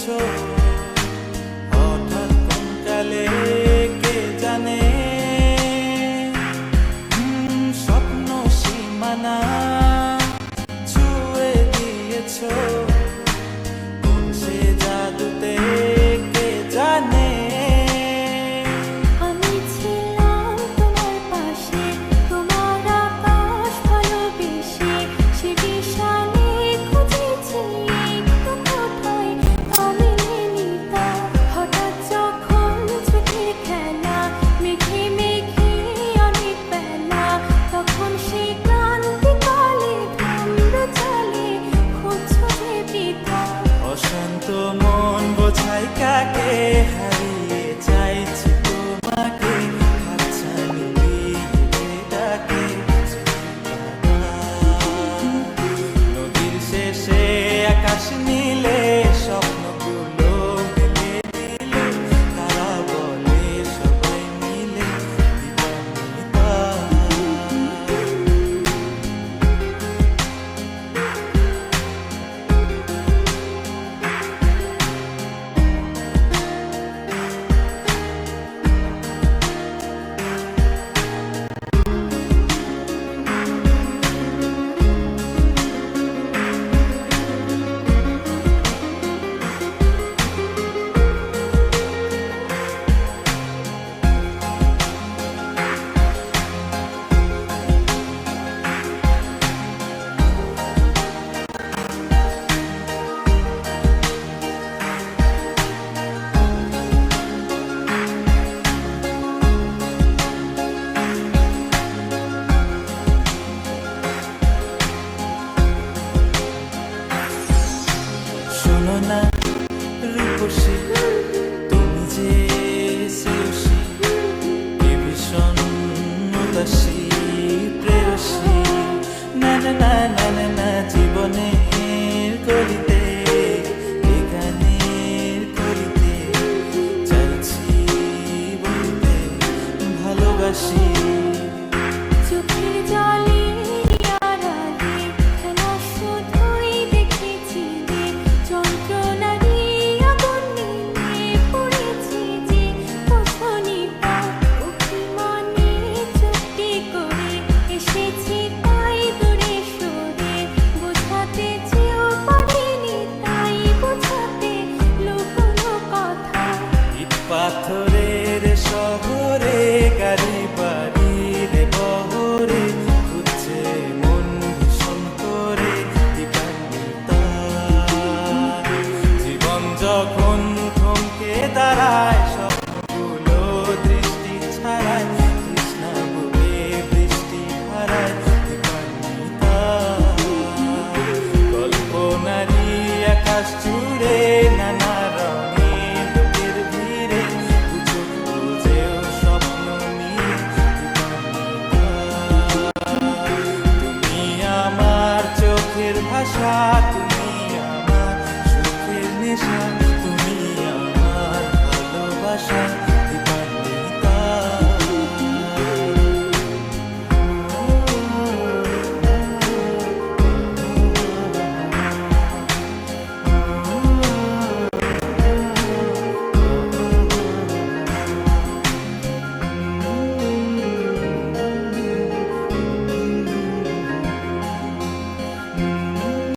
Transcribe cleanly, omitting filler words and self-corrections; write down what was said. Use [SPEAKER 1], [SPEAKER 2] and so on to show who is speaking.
[SPEAKER 1] দিয়েছো হঠাৎ কোন কালে কে জানে। স্বপ্ন সীমানা ছুঁয়ে দিয়েছো কোন সে জাদুতে কে জানে।
[SPEAKER 2] আমি ছিলাম তোমার পাশে, তোমার আকাশ ভালোবেসে, সে বিশালে খুঁজেছি একটু কোথায় আমি নিতা। হঠাৎ যখন চোখের খেলা মেঘে মেঘে অনেক বেলা, তখন সে ক্লান্তিকালে ভ্রম্র চালে খুঁজছো যে পিতা।
[SPEAKER 1] অশান্ত মন বোঝাই কাকে হারিয়ে চাইছি তোমাকে, হাতছানি দিয়ে ডাকে নদীর শেষে আকাশ নীলে স্বপ্নগুলো মেলে দিলে, তারা বলে সবাই মিলে দিবানিতা। শোনো না রূপসী, তুমি যে শ্রেয়সী, এ ভীষণ উদাসী প্রেয়সী। না না না না না না, জীবনের কলিতে এ গানের কলিতে চাইছি বলতে ভালোবাসি।
[SPEAKER 2] চোখের জলে আড়ালে খেলা শুধুই দেখেছি যে, যন্ত্রণারই আগুন নিয়ে পড়েছি যে বোঝনি তা। অভিমানে চুক্তি করে এসেছি তাই দূরে সরে, বোঝাতে চেয়েও পারিনি তাই বোঝাতে লুকোনো কথা।
[SPEAKER 1] ইট পাথরের শহরে গাড়ি বাড়ির বহরে খুঁজছে মন ভীষণ করে দিবানিতা। জীবন যখন থমকে দাঁড়ায় স্বপ্নগুলো দৃষ্টি ছাড়ায়, তৃষ্ণা বুকে বৃষ্টি হারায় দিবানিতা। কল্পনারই আকাশ জুড়ে নানা রঙের লোকের ভিড়ে গুজব বুঝেও স্বপ্ন নিয়ে দিবানিতা। তুমি আমার চোখের ভাষা, তুমি আমার সুখের নেশা।